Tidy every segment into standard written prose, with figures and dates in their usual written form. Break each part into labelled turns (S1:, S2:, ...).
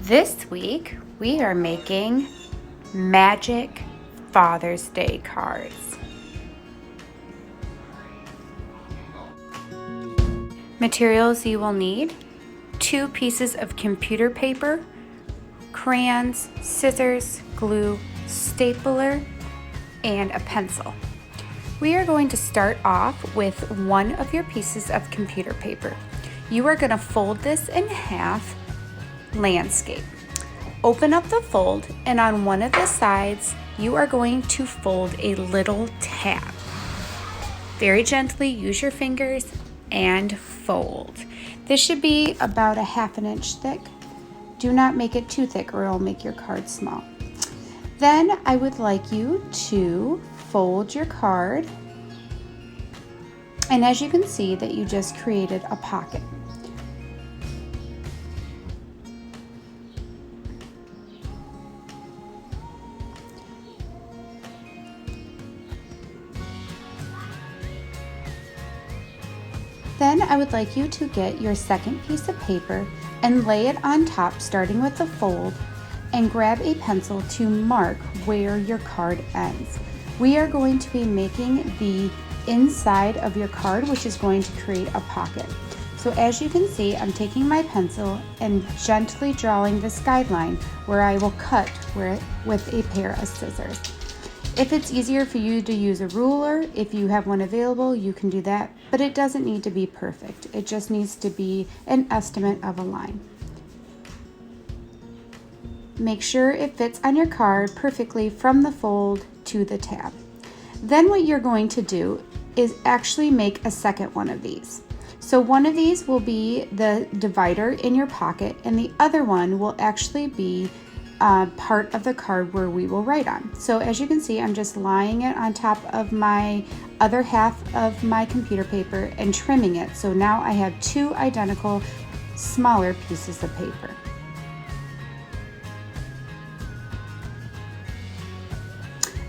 S1: This week, we are making magic Father's Day cards. Materials you will need: 2 pieces of computer paper, crayons, scissors, glue, stapler, and a pencil. We are going to start off with one of your pieces of computer paper. You are going to fold this in half, landscape. Open up the fold, and on one of the sides, you are going to fold a little tab. Very gently use your fingers and fold. This should be about a 1/2 inch thick. Do not make it too thick or it'll make your card small. Then I would like you to fold your card, and as you can see that you just created a pocket. Then I would like you to get your second piece of paper and lay it on top, starting with the fold, and grab a pencil to mark where your card ends. We are going to be making the inside of your card, which is going to create a pocket. So as you can see, I'm taking my pencil and gently drawing this guideline where I will cut with a pair of scissors. If it's easier for you to use a ruler, if you have one available, you can do that, but it doesn't need to be perfect. It just needs to be an estimate of a line. Make sure it fits on your card perfectly from the fold to the tab. Then what you're going to do is actually make a second one of these. So one of these will be the divider in your pocket, and the other one will actually be part of the card where we will write on. So as you can see, I'm just lying it on top of my other half of my computer paper and trimming it. So now I have 2 identical smaller pieces of paper.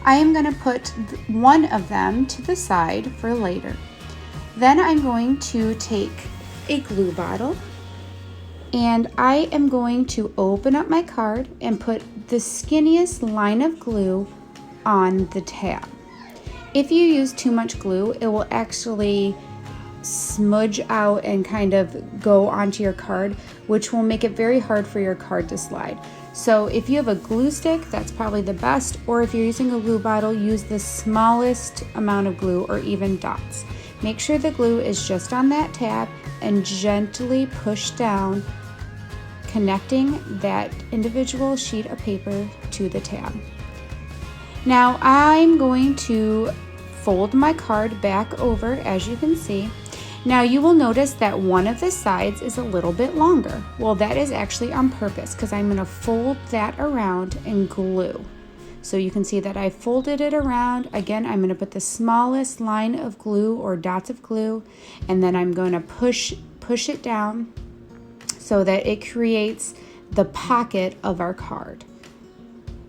S1: I am going to put one of them to the side for later. Then I'm going to take a glue bottle, and I am going to open up my card and put the skinniest line of glue on the tab. If you use too much glue, it will actually smudge out and kind of go onto your card, which will make it very hard for your card to slide. So if you have a glue stick, that's probably the best, or if you're using a glue bottle, use the smallest amount of glue or even dots. Make sure the glue is just on that tab and gently push down, connecting that individual sheet of paper to the tab. Now I'm going to fold my card back over, as you can see. Now you will notice that one of the sides is a little bit longer. Well, that is actually on purpose because I'm going to fold that around and glue. So you can see that I folded it around. Again, I'm going to put the smallest line of glue or dots of glue, and then I'm going to push it down so that it creates the pocket of our card.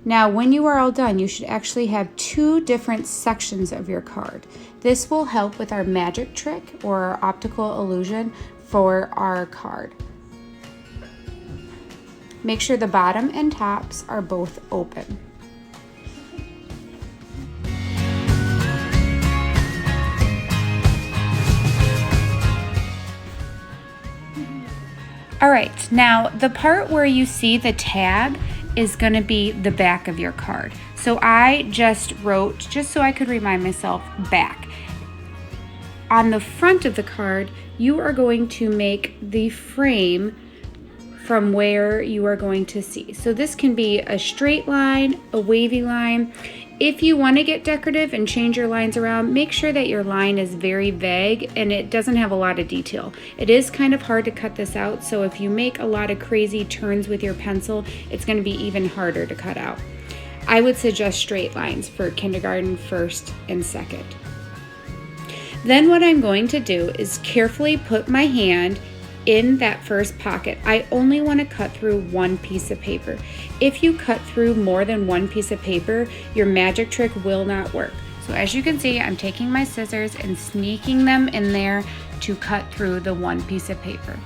S1: Now, when you are all done, you should actually have 2 different sections of your card. This will help with our magic trick or our optical illusion for our card. Make sure the bottom and tops are both open. All right, now the part where you see the tab is going to be the back of your card. So I just wrote, just so I could remind myself, back. On the front of the card, you are going to make the frame from where you are going to see. So this can be a straight line, a wavy line. If you want to get decorative and change your lines around, make sure that your line is very vague and it doesn't have a lot of detail. It is kind of hard to cut this out, so if you make a lot of crazy turns with your pencil, it's going to be even harder to cut out. I would suggest straight lines for kindergarten, first, and second. Then what I'm going to do is carefully put my hand in that first pocket. I only want to cut through 1 piece of paper. If you cut through more than 1 piece of paper, your magic trick will not work. So as you can see, I'm taking my scissors and sneaking them in there to cut through the 1 piece of paper.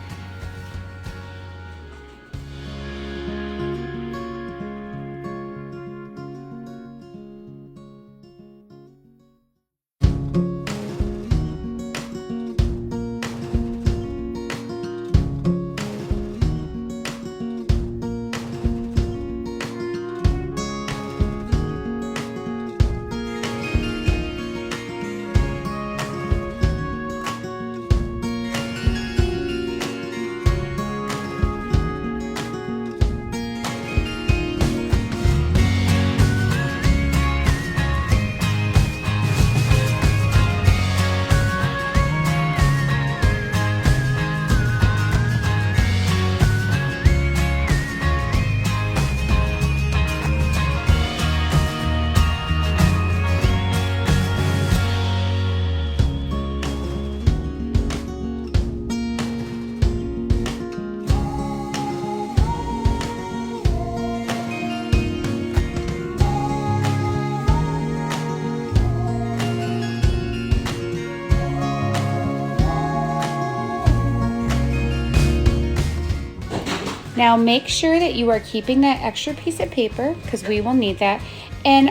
S1: Now make sure that you are keeping that extra piece of paper because we will need that. And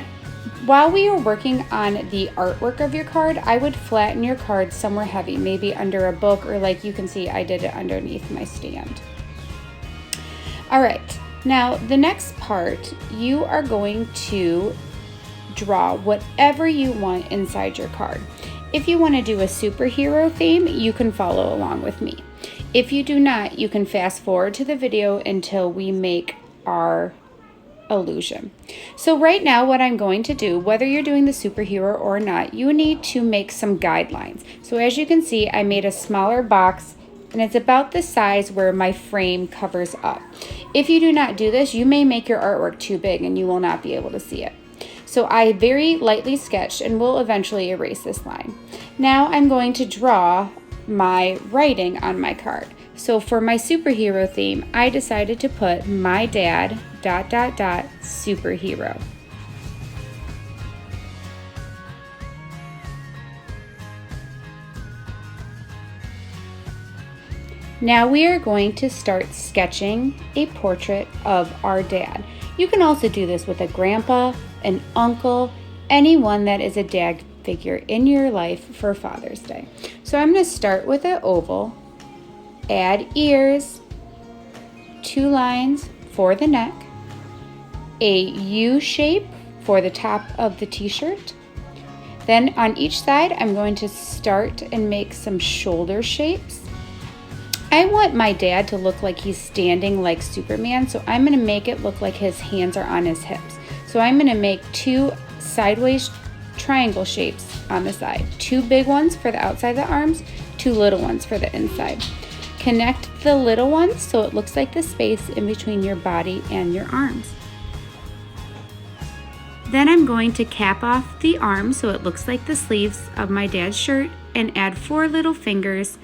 S1: while we are working on the artwork of your card, I would flatten your card somewhere heavy, maybe under a book, or like you can see I did it underneath my stand. All right, now the next part, you are going to draw whatever you want inside your card. If you want to do a superhero theme, you can follow along with me. If you do not, you can fast forward to the video until we make our illusion. So right now what I'm going to do, whether you're doing the superhero or not, you need to make some guidelines. So as you can see, I made a smaller box and it's about the size where my frame covers up. If you do not do this, you may make your artwork too big and you will not be able to see it. So I very lightly sketched and will eventually erase this line. Now I'm going to draw my writing on my card. So for my superhero theme, I decided to put my dad ... superhero. Now we are going to start sketching a portrait of our dad. You can also do this with a grandpa, an uncle, anyone that is a dad figure in your life for Father's Day. So I'm going to start with an oval, add ears, 2 lines for the neck, a U shape for the top of the t-shirt. Then on each side, I'm going to start and make some shoulder shapes. I want my dad to look like he's standing like Superman, so I'm going to make it look like his hands are on his hips. So I'm going to make 2 sideways triangle shapes on the side. 2 big ones for the outside of the arms, 2 little ones for the inside. Connect the little ones so it looks like the space in between your body and your arms. Then I'm going to cap off the arms so it looks like the sleeves of my dad's shirt and add 4 little fingers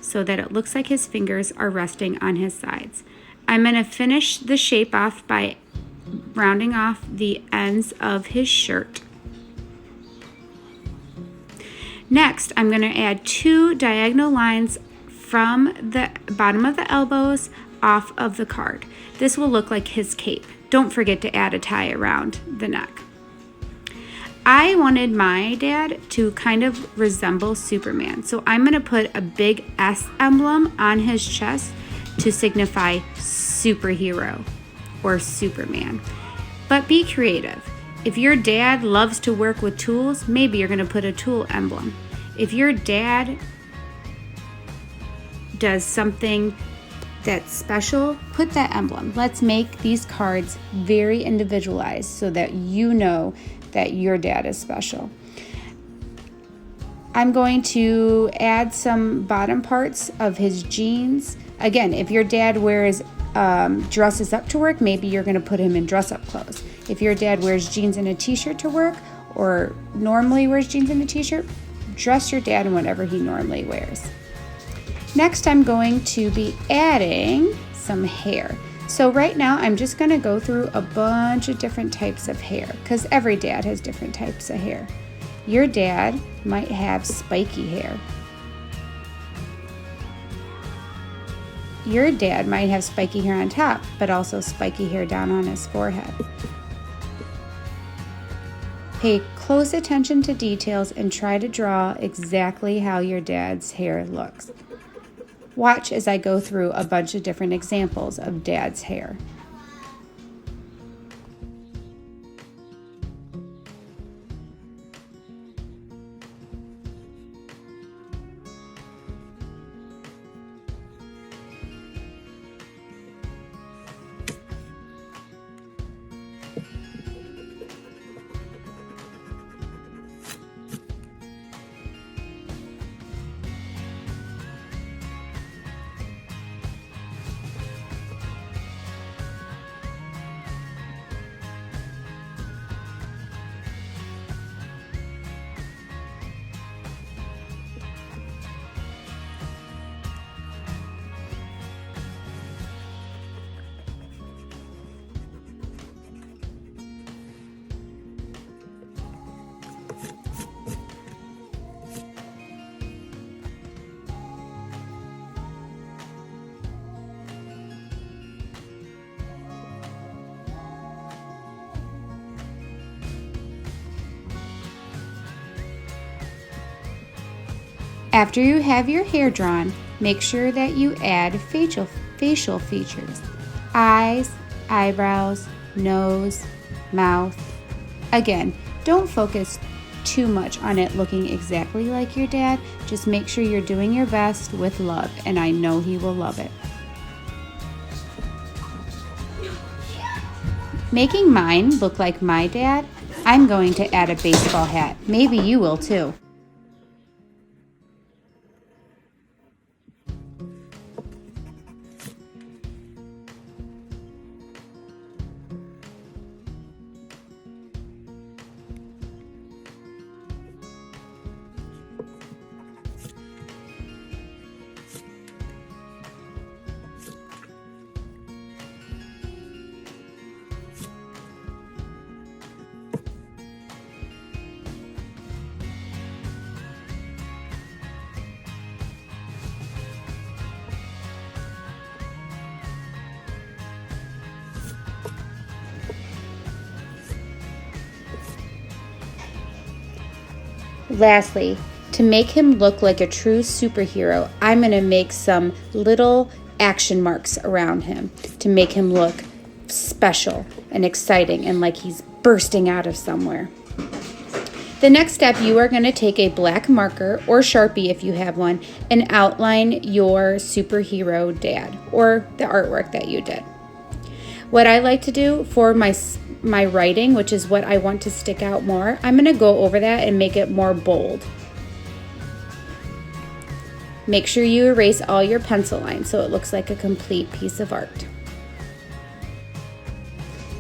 S1: so that it looks like his fingers are resting on his sides. I'm going to finish the shape off by rounding off the ends of his shirt. Next, I'm going to add 2 diagonal lines from the bottom of the elbows off of the card. This will look like his cape. Don't forget to add a tie around the neck. I wanted my dad to kind of resemble Superman, so I'm going to put a big S emblem on his chest to signify superhero or Superman. But be creative. If your dad loves to work with tools, maybe you're going to put a tool emblem. If your dad does something that's special, put that emblem. Let's make these cards very individualized so that you know that your dad is special. I'm going to add some bottom parts of his jeans. Again, if your dad wears dresses up to work, maybe you're going to put him in dress-up clothes. If your dad wears jeans and a t-shirt to work, or normally wears jeans and a t-shirt, dress your dad in whatever he normally wears. Next, I'm going to be adding some hair. So right now, I'm just going to go through a bunch of different types of hair because every dad has different types of hair. Your dad might have spiky hair. Your dad might have spiky hair on top, but also spiky hair down on his forehead. Pay close attention to details and try to draw exactly how your dad's hair looks. Watch as I go through a bunch of different examples of dad's hair. After you have your hair drawn, make sure that you add facial features. Eyes, eyebrows, nose, mouth. Again, don't focus too much on it looking exactly like your dad. Just make sure you're doing your best with love, and I know he will love it. Making mine look like my dad, I'm going to add a baseball hat. Maybe you will too. Lastly, to make him look like a true superhero, I'm going to make some little action marks around him to make him look special and exciting and like he's bursting out of somewhere. The next step, you are going to take a black marker or Sharpie if you have one and outline your superhero dad or the artwork that you did. What I like to do for my writing, which is what I want to stick out more, I'm going to go over that and make it more bold. Make sure you erase all your pencil lines so it looks like a complete piece of art.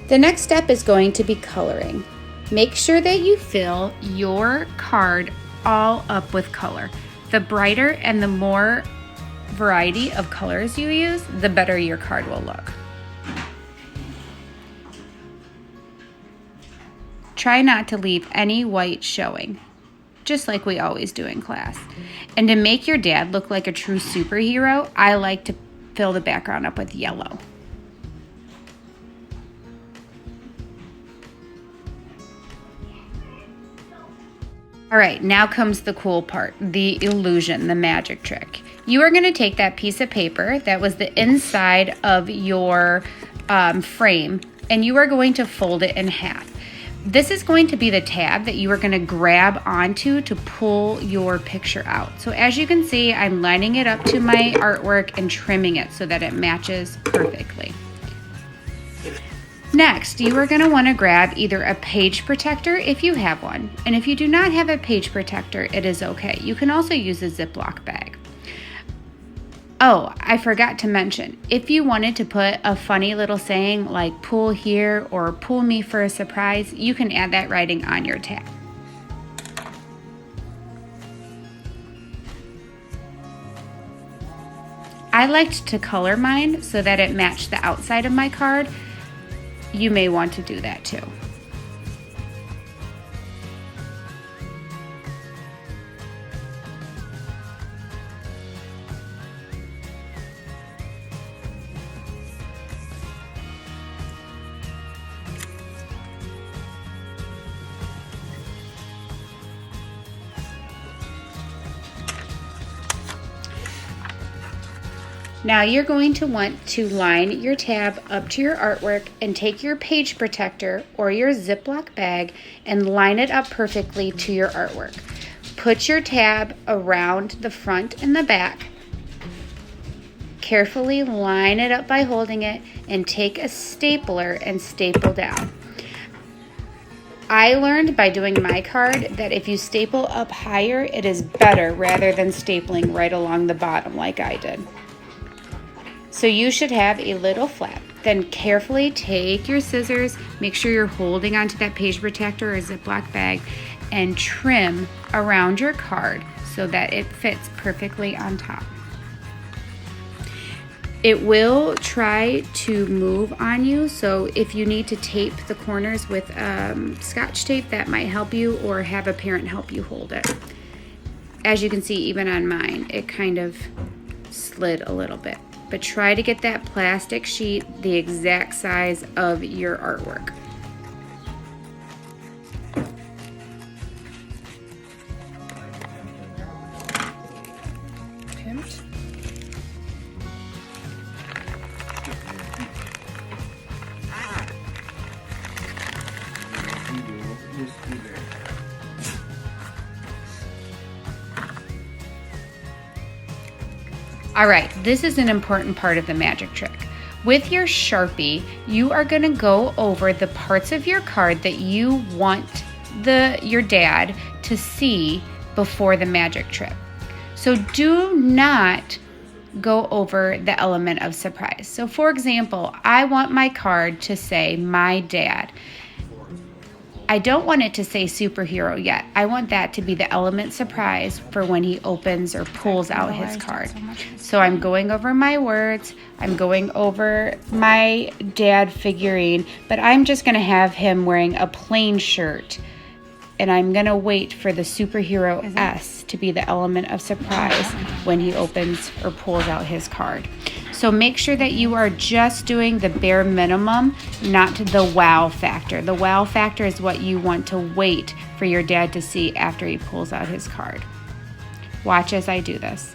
S1: The next step is going to be coloring. Make sure that you fill your card all up with color. The brighter and the more variety of colors you use, the better your card will look. Try not to leave any white showing, just like we always do in class. And to make your dad look like a true superhero, I like to fill the background up with yellow. All right, now comes the cool part, the illusion, the magic trick. You are going to take that piece of paper that was the inside of your frame, and you are going to fold it in half. This is going to be the tab that you are going to grab onto to pull your picture out. So as you can see, I'm lining it up to my artwork and trimming it so that it matches perfectly. Next, you are going to want to grab either a page protector if you have one. And if you do not have a page protector, it is okay. You can also use a Ziploc bag. Oh, I forgot to mention, if you wanted to put a funny little saying like pull here or pull me for a surprise, you can add that writing on your tab. I liked to color mine so that it matched the outside of my card. You may want to do that too. Now you're going to want to line your tab up to your artwork and take your page protector or your Ziploc bag and line it up perfectly to your artwork. Put your tab around the front and the back. Carefully line it up by holding it and take a stapler and staple down. I learned by doing my card that if you staple up higher, it is better rather than stapling right along the bottom like I did. So you should have a little flap. Then carefully take your scissors, make sure you're holding onto that page protector or Ziploc bag, and trim around your card so that it fits perfectly on top. It will try to move on you, so if you need to tape the corners with Scotch tape, that might help you, or have a parent help you hold it. As you can see, even on mine, it kind of slid a little bit. But try to get that plastic sheet the exact size of your artwork. All right, this is an important part of the magic trick. With your Sharpie, you are going to go over the parts of your card that you want your dad to see before the magic trick. So do not go over the element of surprise. So for example, I want my card to say my dad. I don't want it to say superhero yet. I want that to be the element surprise for when he opens or pulls out his card. So I'm going over my words, I'm going over my dad figurine, but I'm just gonna have him wearing a plain shirt, and I'm gonna wait for the superhero S to be the element of surprise when he opens or pulls out his card. So make sure that you are just doing the bare minimum, not the wow factor. The wow factor is what you want to wait for your dad to see after he pulls out his card. Watch as I do this.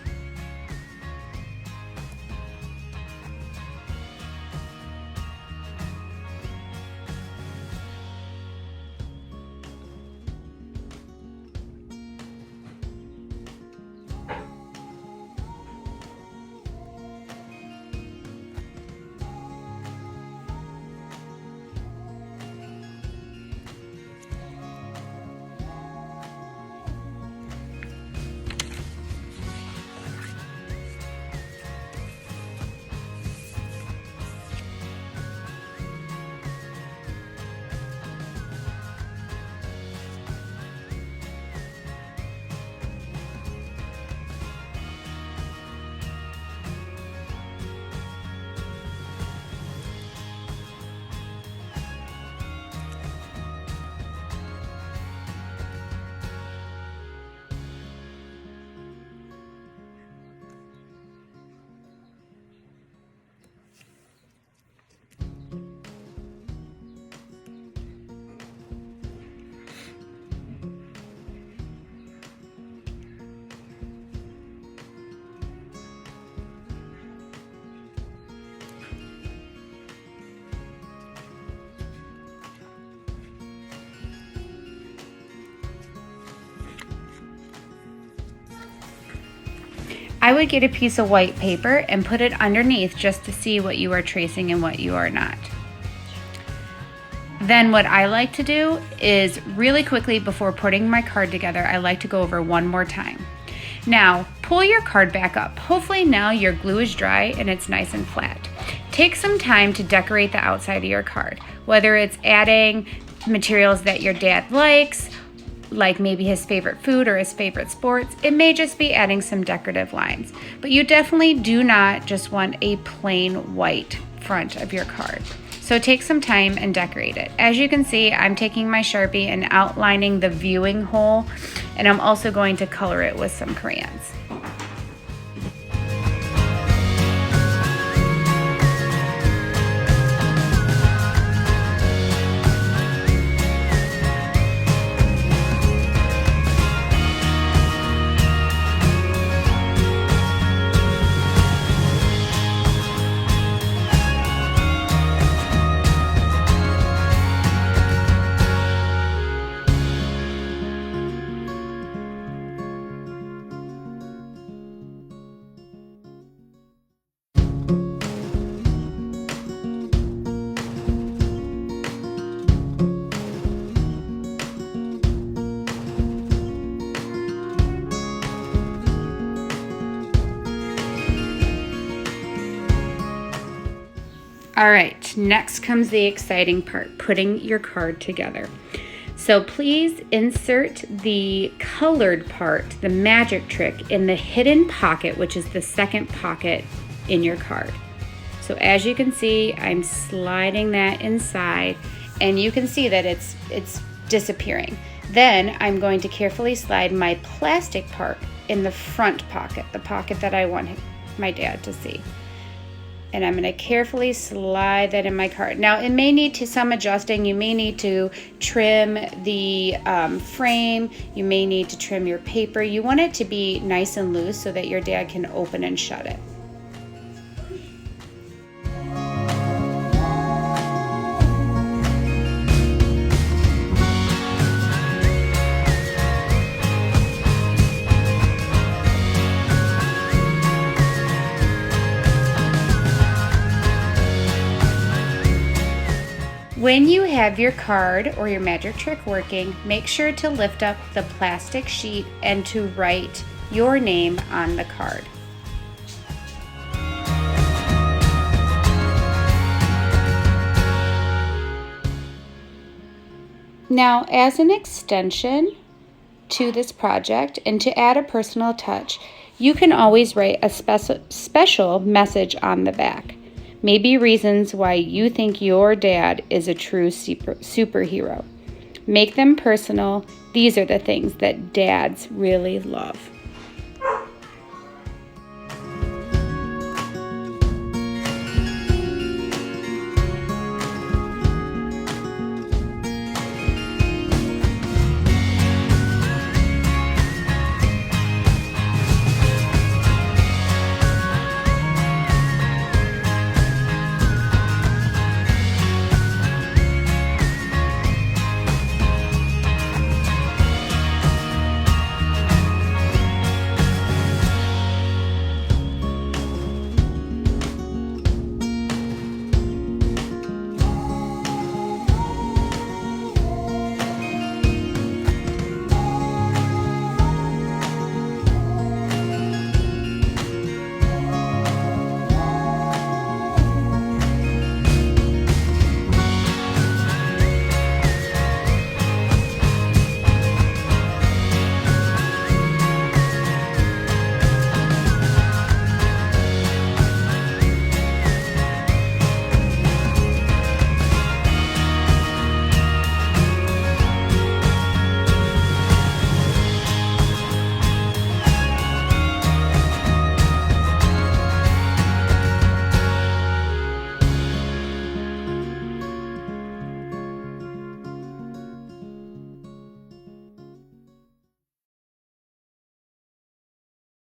S1: I would get a piece of white paper and put it underneath just to see what you are tracing and what you are not. Then what I like to do is really quickly before putting my card together, I like to go over one more time. Now, pull your card back up. Hopefully now your glue is dry and it's nice and flat. Take some time to decorate the outside of your card, whether it's adding materials that your dad likes, like maybe his favorite food or his favorite sports. It may just be adding some decorative lines, but you definitely do not just want a plain white front of your card. So take some time and decorate it. As you can see, I'm taking my Sharpie and outlining the viewing hole, and I'm also going to color it with some crayons. All right, next comes the exciting part, putting your card together. So please insert the colored part, the magic trick, in the hidden pocket, which is the second pocket in your card. So as you can see, I'm sliding that inside, and you can see that it's disappearing. Then I'm going to carefully slide my plastic part in the front pocket, the pocket that I want my dad to see. And I'm going to carefully slide that in my card. Now, it may need to some adjusting. You may need to trim the frame. You may need to trim your paper. You want it to be nice and loose so that your dad can open and shut it. When you have your card or your magic trick working, make sure to lift up the plastic sheet and to write your name on the card. Now, as an extension to this project and to add a personal touch, you can always write a special message on the back. Maybe reasons why you think your dad is a true superhero. Make them personal. These are the things that dads really love.